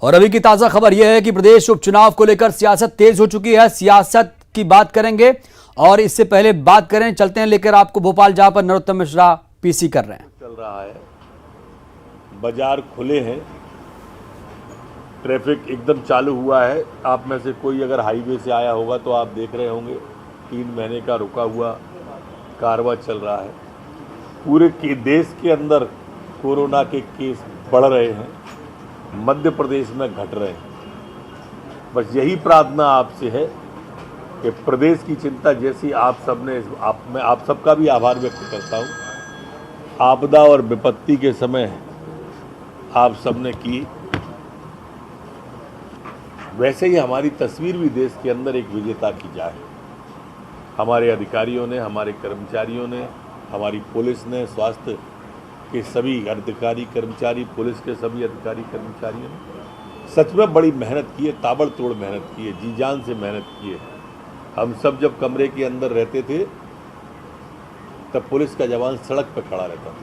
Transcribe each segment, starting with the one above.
और अभी की ताजा खबर यह है कि प्रदेश उपचुनाव को लेकर सियासत तेज हो चुकी है। सियासत की बात करेंगे और इससे पहले बात करें, चलते हैं लेकर आपको भोपाल, जहां पर नरोत्तम मिश्रा पीसी कर रहे हैं। चल रहा है, बाजार खुले हैं, ट्रैफिक एकदम चालू हुआ है। आप में से कोई अगर हाईवे से आया होगा तो आप देख रहे होंगे 3 महीने का रुका हुआ कारवां चल रहा है। पूरे देश के अंदर कोरोना के केस बढ़ रहे हैं, मध्य प्रदेश में घट रहे हैं। बस यही प्रार्थना आपसे है कि प्रदेश की चिंता जैसी आप सबने, मैं आप सबका भी आभार व्यक्त करता हूँ। आपदा और विपत्ति के समय आप सबने की, वैसे ही हमारी तस्वीर भी देश के अंदर एक विजेता की जाए। हमारे अधिकारियों ने, हमारे कर्मचारियों ने, हमारी पुलिस ने, स्वास्थ्य के सभी अधिकारी कर्मचारी, पुलिस के सभी अधिकारी कर्मचारियों ने सच में बड़ी मेहनत की है, ताबड़तोड़ मेहनत की है, जी जान से मेहनत की है। हम सब जब कमरे के अंदर रहते थे तब पुलिस का जवान सड़क पर खड़ा रहता था।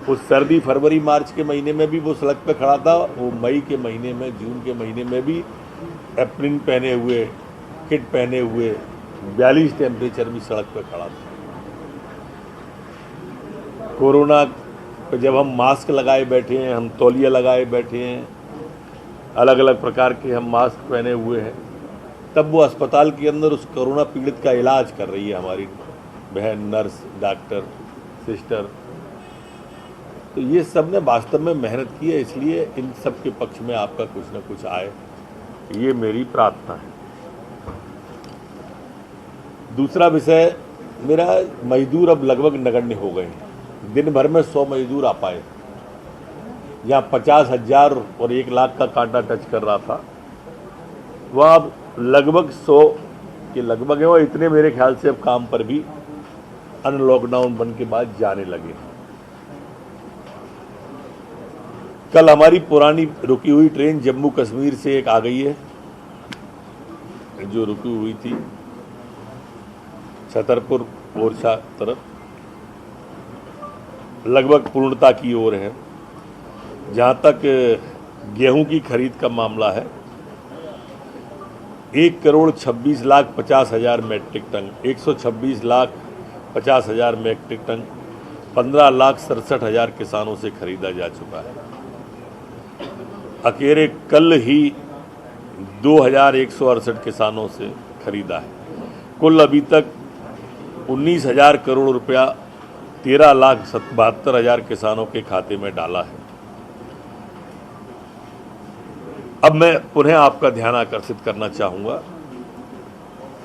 उस सर्दी फरवरी मार्च के महीने में भी वो सड़क पर खड़ा था, वो मई के महीने में, जून के महीने में भी एप्रिन पहने हुए, किट पहने हुए, 42 टेम्परेचर भी सड़क पर खड़ा था। कोरोना पे जब हम मास्क लगाए बैठे हैं, हम तौलिया लगाए बैठे हैं, अलग अलग प्रकार के हम मास्क पहने हुए हैं, तब वो अस्पताल के अंदर उस कोरोना पीड़ित का इलाज कर रही है हमारी बहन, नर्स, डॉक्टर, सिस्टर। तो ये सब ने वास्तव में मेहनत की है, इसलिए इन सब के पक्ष में आपका कुछ न कुछ आए, ये मेरी प्रार्थना है। दूसरा विषय मेरा, मजदूर अब लगभग नगण्य हो गए हैं। दिन भर में 100 मजदूर आ पाए। जहाँ 50,000 और 1 लाख का कांटा टच कर रहा था, वह अब लगभग 100 के लगभग है। और इतने मेरे ख्याल से अब काम पर भी अनलॉकडाउन बन के बाद जाने लगे। कल हमारी पुरानी रुकी हुई ट्रेन जम्मू कश्मीर से एक आ गई है, जो रुकी हुई थी छतरपुर ओरछा तरफ, लगभग पूर्णता की ओर है। जहाँ तक गेहूं की खरीद का मामला है, 1,26,50,000 मैट्रिक टन, 126,50,000 मैट्रिक टन 15,67,000 किसानों से खरीदा जा चुका है। अकेले कल ही 2,168 किसानों से खरीदा है। कुल अभी तक 19,000 करोड़ रुपया 13,72,000 किसानों के खाते में डाला है। अब मैं पुनः आपका ध्यान आकर्षित करना चाहूँगा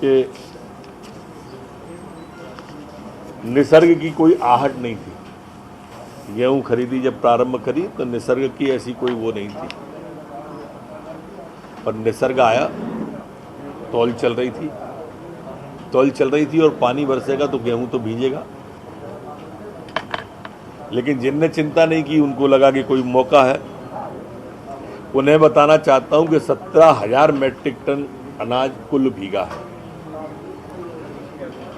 कि निसर्ग की कोई आहट नहीं थी। गेहूं खरीदी जब प्रारंभ करी तो निसर्ग की ऐसी कोई वो नहीं थी, पर निसर्ग आया, तौल चल रही थी और पानी बरसेगा तो गेहूं तो भीजेगा। लेकिन जिनने चिंता नहीं की, उनको लगा कि कोई मौका है। उन्हें बताना चाहता हूं कि 17,000 मैट्रिक टन अनाज कुल भीगा है,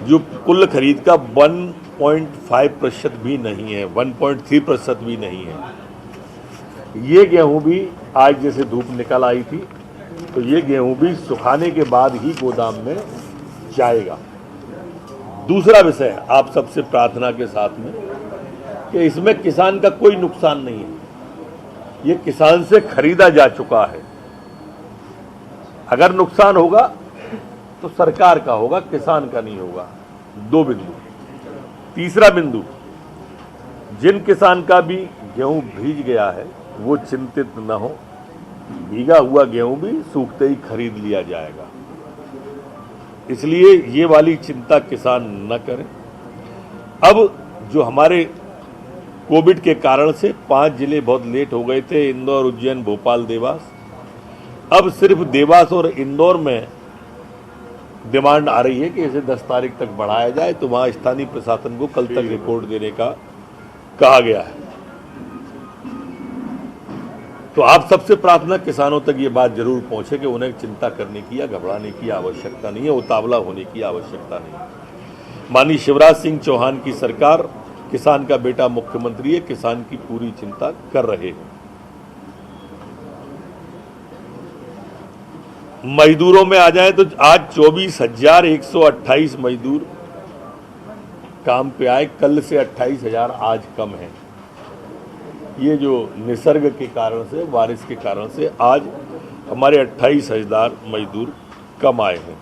जो कुल खरीद का 1.5% भी नहीं है, 1.3% भी नहीं है। ये गेहूं भी आज जैसे धूप निकल आई थी, तो ये गेहूं भी सुखाने के बाद ही गोदाम में जाएगा। दूसरा विषय आप सबसे प्रार्थना के साथ में कि इसमें किसान का कोई नुकसान नहीं है, ये किसान से खरीदा जा चुका है। अगर नुकसान होगा तो सरकार का होगा, किसान का नहीं होगा। 2 बिंदु। तीसरा बिंदु, जिन किसान का भी गेहूं भीज गया है वो चिंतित न हो, भीगा हुआ गेहूं भी सूखते ही खरीद लिया जाएगा। इसलिए ये वाली चिंता किसान न करें। अब जो हमारे कोविड के कारण से 5 जिले बहुत लेट हो गए थे, इंदौर, उज्जैन, भोपाल, देवास, अब सिर्फ देवास और इंदौर में डिमांड आ रही है कि इसे 10 तारीख तक बढ़ाया जाए। तो वहाँ स्थानीय प्रशासन को कल तक रिपोर्ट देने का कहा गया है। तो आप सबसे प्रार्थना, किसानों तक ये बात जरूर पहुंचे कि उन्हें चिंता करने की या घबराने की आवश्यकता नहीं है, उतावला होने की आवश्यकता नहीं है। माननीय शिवराज सिंह चौहान की सरकार, किसान का बेटा मुख्यमंत्री है, किसान की पूरी चिंता कर रहे हैं। मजदूरों में आ जाए तो आज 24,128 मजदूर काम पे आए, कल से 28,000 आज कम है। ये जो निसर्ग के कारण से, बारिश के कारण से आज हमारे 28,000 मजदूर कम आए हैं।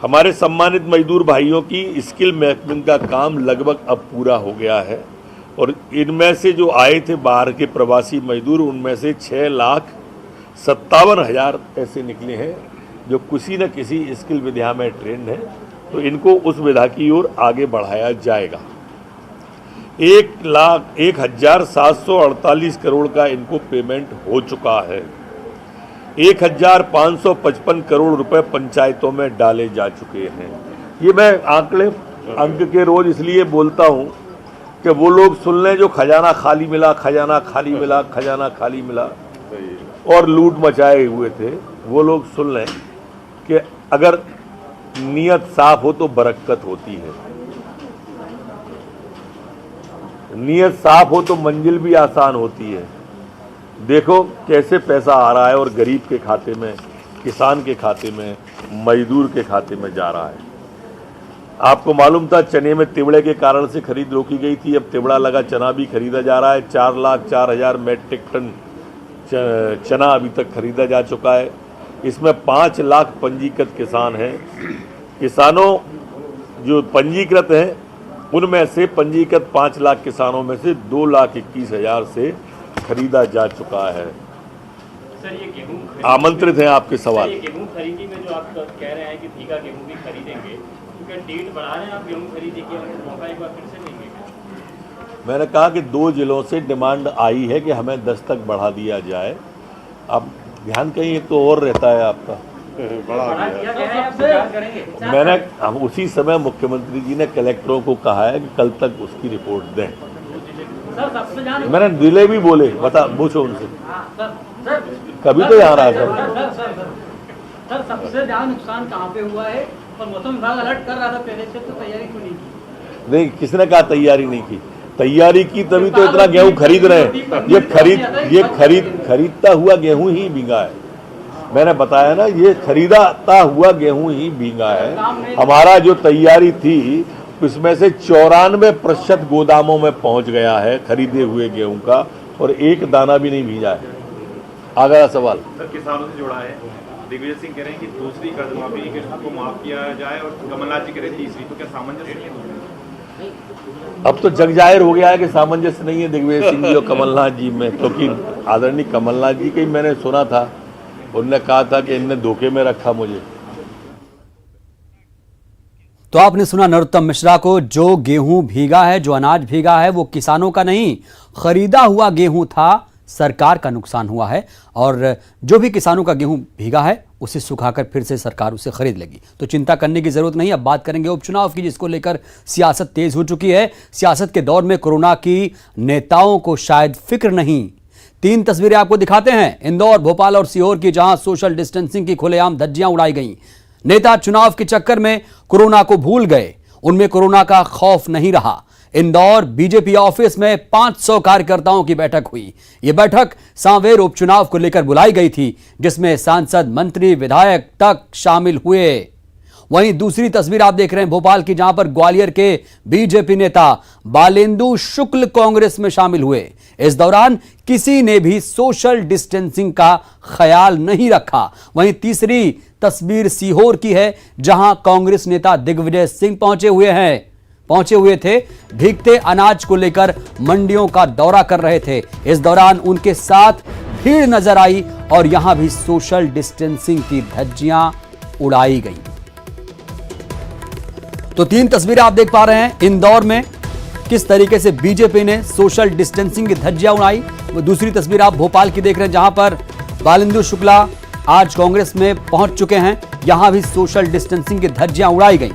हमारे सम्मानित मजदूर भाइयों की स्किल मैपिंग का काम लगभग अब पूरा हो गया है और इनमें से जो आए थे बाहर के प्रवासी मजदूर, उनमें से 6,57,000 ऐसे निकले हैं जो किसी न किसी स्किल विधा में ट्रेंड है, तो इनको उस विधा की ओर आगे बढ़ाया जाएगा। 1,01,748 करोड़ का इनको पेमेंट हो चुका है। 1,555 करोड़ रुपए पंचायतों में डाले जा चुके हैं। ये मैं अंक के रोज इसलिए बोलता हूं कि वो लोग सुन लें जो खजाना खाली मिला, खजाना खाली मिला, खजाना खाली मिला और लूट मचाए हुए थे, वो लोग सुन लें कि अगर नीयत साफ हो तो बरकत होती है, नीयत साफ हो तो मंजिल भी आसान होती है। देखो कैसे पैसा आ रहा है और गरीब के खाते में, किसान के खाते में, मजदूर के खाते में जा रहा है। आपको मालूम था चने में तिवड़े के कारण से खरीद रोकी गई थी, अब तिवड़ा लगा चना भी खरीदा जा रहा है। 4,04,000 मैट्रिक टन चना अभी तक खरीदा जा चुका है। इसमें 5 लाख पंजीकृत किसान हैं। किसानों जो पंजीकृत हैं उनमें से पंजीकृत 5 लाख किसानों में से 2,21,000 से खरीदा जा चुका है। सर ये गेहूं आमंत्रित हैं आपके सवाल। ये गेहूं खरीदी में जो आप कह रहे हैं कि भीगा गेहूं भी खरीदेंगे, तो क्या डेट बढ़ा रहे हैं आप गेहूं खरीदी की, मौका एक बार फिर से देंगे? मैंने कहा कि 2 जिलों से डिमांड आई है कि हमें 10 तक बढ़ा दिया जाए। अब ध्यान कहीं एक तो और रहता है आपका, बढ़ा दिया गया है, आप विचार करेंगे? मैंने हम उसी समय मुख्यमंत्री जी ने कलेक्टरों को कहा है कि कल तक उसकी रिपोर्ट दें। सर सबसे ज्यादा मैंने दिले भी बोले, बता पूछो उनसे, सर कभी तो यहाँ रहा सर। सर सबसे ज्यादा नुकसान कहाँ पे हुआ है और मौसम विभाग अलर्ट कर रहा था पहले से, तो तैयारी क्यों नहीं की? नहीं, किसने कहा तैयारी नहीं की? तैयारी की तभी तो इतना गेहूं खरीद रहे हैं। ये खरीदता हुआ गेहूं ही भीगा है। मैंने बताया ना, ये खरीदाता हुआ गेहूं ही भीगा है। हमारा जो तैयारी थी उसमें से 94% गोदामों में पहुंच गया है खरीदे हुए गेहूं का, और एक दाना भी नहीं भीजा है। अगला सवाल सर किसानों से जुड़ा है। दिग्विजय सिंह कह रहे हैं कि दूसरी कर्ज माफी को माफ किया जाए और कमलनाथ जी कह रहे हैं तीसरी, तो क्या सामंजस्य नहीं है? अब तो जग जाहिर हो गया है कि सामंजस्य नहीं है दिग्विजय सिंह जी और कमलनाथ जी में, क्योंकि आदरणीय कमलनाथ जी के ही मैंने सुना था, उन्होंने कहा था कि इनने धोखे में रखा मुझे। तो आपने सुना नरोत्तम मिश्रा को। जो गेहूं भीगा है, जो अनाज भीगा है, वो किसानों का नहीं, खरीदा हुआ गेहूं था, सरकार का नुकसान हुआ है। और जो भी किसानों का गेहूं भीगा है उसे सुखाकर फिर से सरकार उसे खरीद लेगी, तो चिंता करने की जरूरत नहीं। अब बात करेंगे उपचुनाव की, जिसको लेकर सियासत तेज हो चुकी है। सियासत के दौर में कोरोना की नेताओं को शायद फिक्र नहीं। 3 तस्वीरें आपको दिखाते हैं, इंदौर, भोपाल और सीहोर की, जहां सोशल डिस्टेंसिंग की खुलेआम धज्जियां उड़ाई गईं। नेता चुनाव के चक्कर में कोरोना को भूल गए, उनमें कोरोना का खौफ नहीं रहा। इंदौर बीजेपी ऑफिस में 500 कार्यकर्ताओं की बैठक हुई। यह बैठक सांवेर उपचुनाव को लेकर बुलाई गई थी, जिसमें सांसद, मंत्री, विधायक तक शामिल हुए। वहीं दूसरी तस्वीर आप देख रहे हैं भोपाल की, जहां पर ग्वालियर के बीजेपी नेता बालेंदु शुक्ल कांग्रेस में शामिल हुए। इस दौरान किसी ने भी सोशल डिस्टेंसिंग का ख्याल नहीं रखा। वहीं तीसरी तस्वीर सीहोर की है, जहां कांग्रेस नेता दिग्विजय सिंह पहुंचे हुए थे। भीगते अनाज को लेकर मंडियों का दौरा कर रहे थे। इस दौरान उनके साथ भीड़ नजर आई और यहां भी सोशल डिस्टेंसिंग की धज्जियां उड़ाई गई। तो 3 तस्वीरें आप देख पा रहे हैं इंदौर में किस तरीके से बीजेपी ने सोशल डिस्टेंसिंग की धज्जियां उड़ाई। दूसरी तस्वीर आप भोपाल की देख रहे हैं, जहां पर बालेंदु शुक्ला आज कांग्रेस में पहुंच चुके हैं। यहां भी सोशल डिस्टेंसिंग की धज्जियां उड़ाई गई।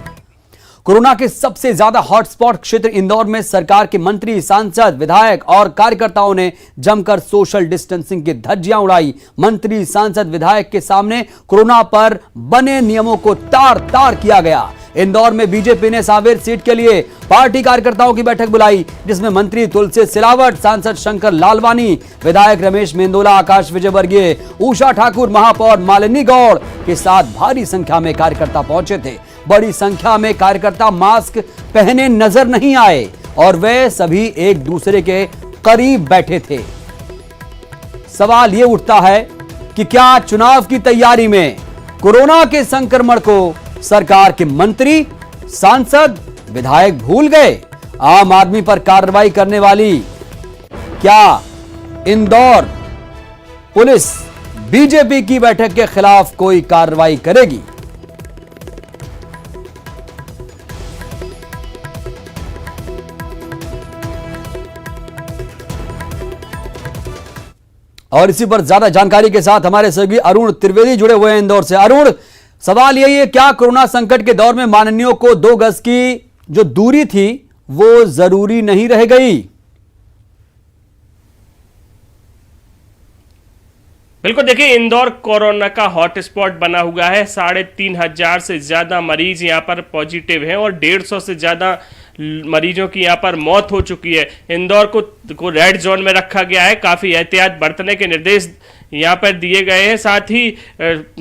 कोरोना के सबसे ज्यादा हॉटस्पॉट क्षेत्र इंदौर में सरकार के मंत्री, सांसद, विधायक और कार्यकर्ताओं ने जमकर सोशल डिस्टेंसिंग की धज्जियां उड़ाई। मंत्री, सांसद, विधायक के सामने कोरोना पर बने नियमों को तार-तार किया गया। इंदौर में बीजेपी ने सांवेर सीट के लिए पार्टी कार्यकर्ताओं की बैठक बुलाई, जिसमें मंत्री तुलसी सिलावट, सांसद शंकर लालवानी, विधायक रमेश मेंदोला, आकाश विजयवर्गीय, उषा ठाकुर, महापौर मालिनी गौड़ के साथ भारी संख्या में कार्यकर्ता पहुंचे थे। बड़ी संख्या में कार्यकर्ता मास्क पहने नजर नहीं आए और वे सभी एक दूसरे के करीब बैठे थे। सवाल यह उठता है कि क्या चुनाव की तैयारी में कोरोना के संक्रमण को सरकार के मंत्री, सांसद, विधायक भूल गए? आम आदमी पर कार्रवाई करने वाली क्या इंदौर पुलिस बीजेपी की बैठक के खिलाफ कोई कार्रवाई करेगी? और इसी पर ज्यादा जानकारी के साथ हमारे सहयोगी अरुण त्रिवेदी जुड़े हुए हैं इंदौर से। अरुण, सवाल यही है, क्या कोरोना संकट के दौर में माननीयों को 2 गज की जो दूरी थी वो जरूरी नहीं रह गई? बिल्कुल, देखिए इंदौर कोरोना का हॉटस्पॉट बना हुआ है। 3,500 से ज्यादा मरीज यहाँ पर पॉजिटिव हैं और 150 से ज्यादा मरीजों की यहाँ पर मौत हो चुकी है। इंदौर को रेड जोन में रखा गया है। काफ़ी एहतियात बरतने के निर्देश यहाँ पर दिए गए हैं। साथ ही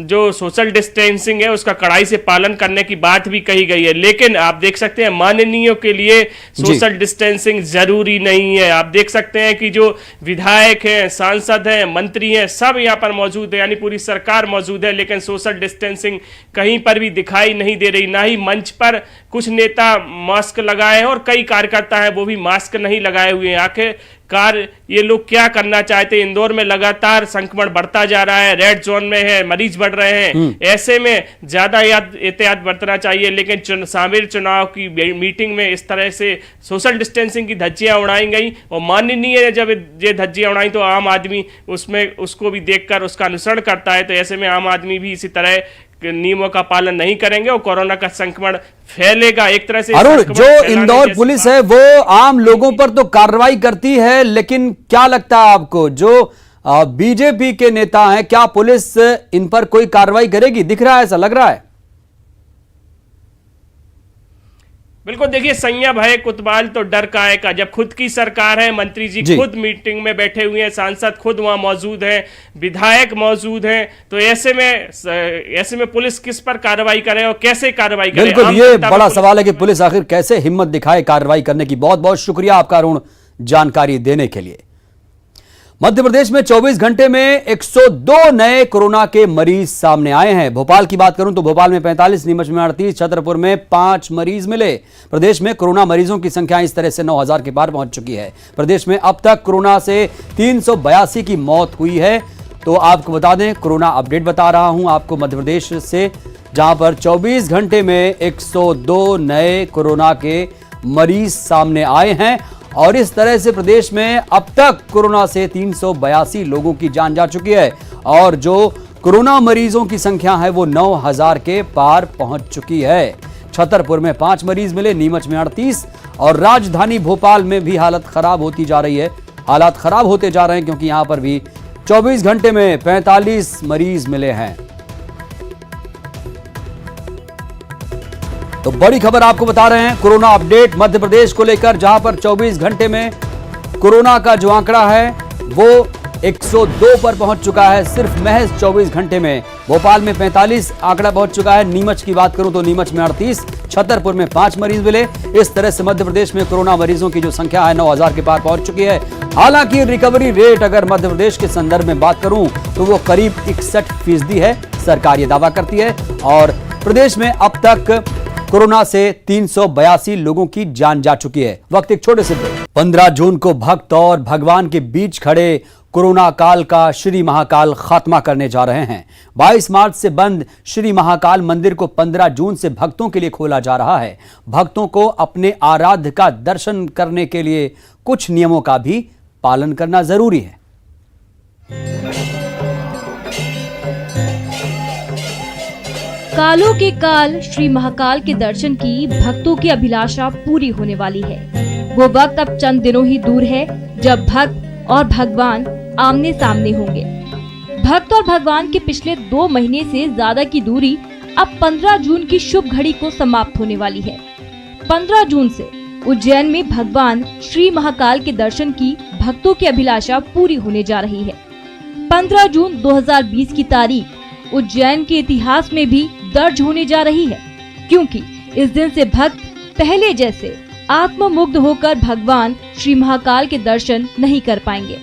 जो सोशल डिस्टेंसिंग है उसका कड़ाई से पालन करने की बात भी कही गई है। लेकिन आप देख सकते हैं माननीयों के लिए सोशल डिस्टेंसिंग जरूरी नहीं है। आप देख सकते हैं कि जो विधायक हैं, सांसद हैं, मंत्री हैं, सब यहाँ पर मौजूद है, यानी पूरी सरकार मौजूद है, लेकिन सोशल डिस्टेंसिंग कहीं पर भी दिखाई नहीं दे रही। ना ही मंच पर कुछ नेता मास्क लगाए हैं और कई कार्यकर्ता हैं वो भी मास्क नहीं लगाए हुए हैं। आखिरकार ये लोग क्या करना चाहते हैं? इंदौर में लगातार संक्रमण बढ़ता जा रहा है, रेड जोन में है, मरीज बढ़ रहे हैं। ऐसे में ज्यादा एहतियात बरतना चाहिए। लेकिन सांवेर चुनाव की मीटिंग में इस तरह से सोशल डिस्टेंसिंग की धज्जियां उड़ाई गई और माननीय ने जब ये धज्जियां उड़ाई तो आम आदमी उसको भी देखकर उसका अनुसरण करता है। तो ऐसे में आम आदमी भी इसी तरह नियमों का पालन नहीं करेंगे और कोरोना का संक्रमण फैलेगा। एक तरह से अरुण, जो इंदौर पुलिस है वो आम लोगों पर तो कार्रवाई करती है, लेकिन क्या लगता है आपको जो बीजेपी के नेता हैं, क्या पुलिस इन पर कोई कार्रवाई करेगी? दिख रहा है, ऐसा लग रहा है। बिल्कुल, देखिए संयम है कुतवाल तो डर काहे का। जब खुद की सरकार है, मंत्री जी खुद मीटिंग में बैठे हुए हैं, सांसद खुद वहां मौजूद हैं, विधायक मौजूद हैं, तो ऐसे में पुलिस किस पर कार्रवाई करे और कैसे कार्रवाई करे? बिल्कुल, ये बड़ा सवाल है कि पुलिस आखिर कैसे हिम्मत दिखाए कार्रवाई करने की। बहुत बहुत शुक्रिया आपका अरुण जानकारी देने के लिए। मध्य प्रदेश में 24 घंटे में 102 नए कोरोना के मरीज सामने आए हैं। भोपाल की बात करूं तो भोपाल में 45, नीमच में 38, छतरपुर में 5 मरीज मिले। प्रदेश में कोरोना मरीजों की संख्या इस तरह से 9,000 के पार पहुंच चुकी है। प्रदेश में अब तक कोरोना से 382 की मौत हुई है। तो आपको बता दें, कोरोना अपडेट बता रहा हूं आपको मध्य प्रदेश से, जहां पर 24 घंटे में 102 नए कोरोना के मरीज सामने आए हैं और इस तरह से प्रदेश में अब तक कोरोना से 382 लोगों की जान जा चुकी है और जो कोरोना मरीजों की संख्या है वो 9,000 के पार पहुंच चुकी है। छतरपुर में 5 मरीज मिले, नीमच में 38 और राजधानी भोपाल में भी हालत खराब होती जा रही है। हालात खराब होते जा रहे हैं क्योंकि यहां पर भी 24 घंटे में 45 मरीज मिले हैं। तो बड़ी खबर आपको बता रहे हैं, कोरोना अपडेट मध्य प्रदेश को लेकर, जहां पर 24 घंटे में कोरोना का जो आंकड़ा है वो 102 पर पहुंच चुका है, सिर्फ महज 24 घंटे में। भोपाल में 45 आंकड़ा पहुंच चुका है। नीमच की बात करूं तो नीमच में 38, छतरपुर में 5 मरीज मिले। इस तरह से मध्य प्रदेश में कोरोना मरीजों की जो संख्या है 9,000 के पार पहुंच चुकी है। हालांकि रिकवरी रेट अगर मध्य प्रदेश के संदर्भ में बात करूं तो वो करीब 61% है, सरकार ये दावा करती है। और प्रदेश में अब तक कोरोना से 382 लोगों की जान जा चुकी है। वक्त एक छोटे से ब्रेक। 15 जून को भक्त और भगवान के बीच खड़े कोरोना काल का श्री महाकाल खात्मा करने जा रहे हैं। 22 मार्च से बंद श्री महाकाल मंदिर को 15 जून से भक्तों के लिए खोला जा रहा है। भक्तों को अपने आराध्य का दर्शन करने के लिए कुछ नियमों का भी पालन करना जरूरी है। कालों के काल श्री महाकाल के दर्शन की भक्तों की अभिलाषा पूरी होने वाली है। वो वक्त अब चंद दिनों ही दूर है जब भक्त और भगवान आमने सामने होंगे। भक्त और भगवान के पिछले 2 महीने से ज्यादा की दूरी अब 15 जून की शुभ घड़ी को समाप्त होने वाली है। 15 जून से उज्जैन में भगवान श्री महाकाल के दर्शन की भक्तों की अभिलाषा पूरी होने जा रही है। 15 जून 2020 की तारीख उज्जैन के इतिहास में भी दर्ज होने जा रही है, क्योंकि इस दिन से भक्त पहले जैसे आत्ममुग्ध होकर भगवान श्री महाकाल के दर्शन नहीं कर पाएंगे।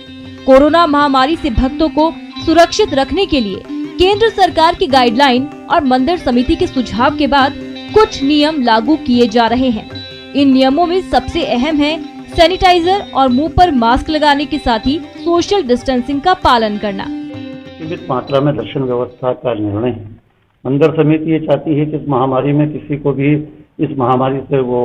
कोरोना महामारी से भक्तों को सुरक्षित रखने के लिए केंद्र सरकार की गाइडलाइन और मंदिर समिति के सुझाव के बाद कुछ नियम लागू किए जा रहे हैं। इन नियमों में सबसे अहम है सैनिटाइजर और मुंह पर मास्क लगाने के साथ ही सोशल डिस्टेंसिंग का पालन करना। सीमित मात्रा में दर्शन व्यवस्था का निर्णय है। मंदिर समिति ये चाहती है कि इस महामारी में किसी को भी इस महामारी से वो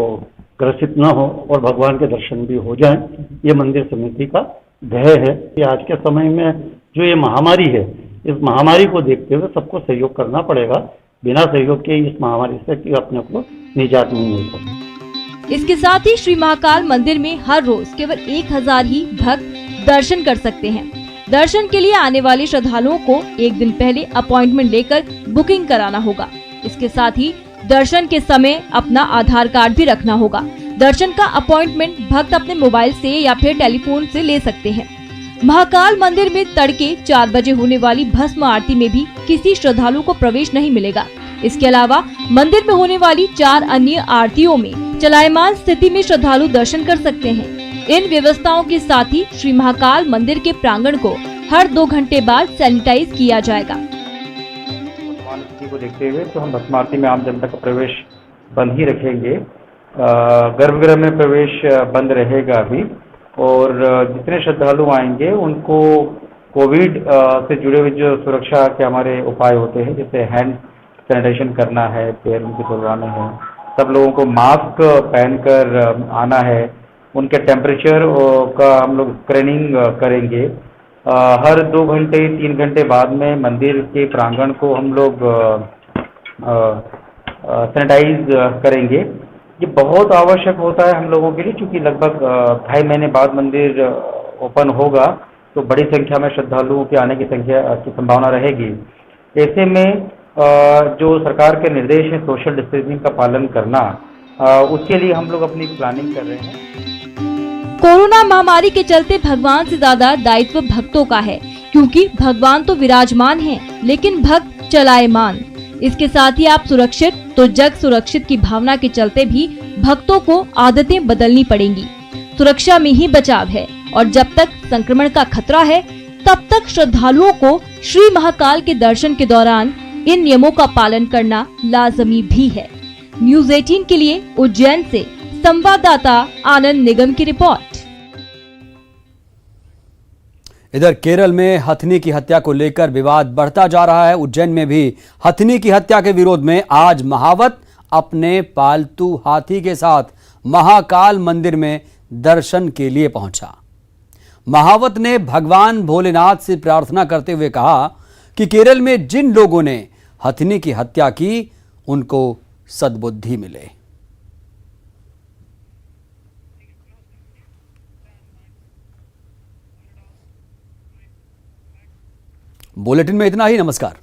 ग्रसित न हो और भगवान के दर्शन भी हो जाएं। ये मंदिर समिति का ध्येय है कि आज के समय में जो ये महामारी है, इस महामारी को देखते हुए सबको सहयोग करना पड़ेगा। बिना सहयोग के इस महामारी से अपने को निजात नहीं मिल सकती। इसके साथ ही श्री महाकाल मंदिर में हर रोज केवल 1000 ही भक्त दर्शन कर सकते हैं। दर्शन के लिए आने वाले श्रद्धालुओं को एक दिन पहले अपॉइंटमेंट लेकर बुकिंग कराना होगा। इसके साथ ही दर्शन के समय अपना आधार कार्ड भी रखना होगा। दर्शन का अपॉइंटमेंट भक्त अपने मोबाइल से या फिर टेलीफोन से ले सकते हैं। महाकाल मंदिर में तड़के 4 बजे होने वाली भस्म आरती में भी किसी श्रद्धालु को प्रवेश नहीं मिलेगा। इसके अलावा मंदिर में होने वाली 4 अन्य आरतियों में चलायमान स्थिति में श्रद्धालु दर्शन कर सकते हैं। इन व्यवस्थाओं के साथ ही श्री महाकाल मंदिर के प्रांगण को हर 2 घंटे बाद सैनिटाइज किया जाएगा। स्थिति को देखते हुए तो हम भस्म आरती में आम जनता का प्रवेश बंद ही रखेंगे। गर्भगृह में प्रवेश बंद रहेगा अभी, और जितने श्रद्धालु आएंगे उनको कोविड से जुड़े हुए जो सुरक्षा के हमारे उपाय होते हैं, जैसे हैंड सैनिटाइजेशन करना है, पैर उनके धुलवाने हैं, सब लोगों को मास्क पहनकर आना है, उनके टेम्परेचर का हम लोग स्क्रीनिंग करेंगे। हर 2 घंटे 3 घंटे बाद में मंदिर के प्रांगण को हम लोग सैनिटाइज करेंगे। ये बहुत आवश्यक होता है हम लोगों के लिए, क्योंकि लगभग 2.5 महीने बाद मंदिर ओपन होगा, तो बड़ी संख्या में श्रद्धालुओं के आने की संभावना रहेगी। ऐसे में जो सरकार के निर्देश है सोशल डिस्टेंसिंग का पालन करना, उसके लिए हम लोग अपनी प्लानिंग कर रहे हैं। कोरोना महामारी के चलते भगवान से ज्यादा दायित्व भक्तों का है, क्योंकि भगवान तो विराजमान हैं, लेकिन भक्त चलायमान। इसके साथ ही आप सुरक्षित तो जग सुरक्षित की भावना के चलते भी भक्तों को आदतें बदलनी पड़ेंगी। सुरक्षा में ही बचाव है, और जब तक संक्रमण का खतरा है तब तक श्रद्धालुओं को श्री महाकाल के दर्शन के दौरान इन नियमों का पालन करना लाजमी भी है। न्यूज़ 18 के लिए उज्जैन से संवाददाता आनंद निगम की रिपोर्ट। इधर केरल में हथिनी की हत्या को लेकर विवाद बढ़ता जा रहा है। उज्जैन में भी हथिनी की हत्या के विरोध में आज महावत अपने पालतू हाथी के साथ महाकाल मंदिर में दर्शन के लिए पहुंचा। महावत ने भगवान भोलेनाथ से प्रार्थना करते हुए कहा कि केरल में जिन लोगों ने हथिनी की हत्या की उनको सद्बुद्धि मिले। बुलेटिन में इतना ही। नमस्कार।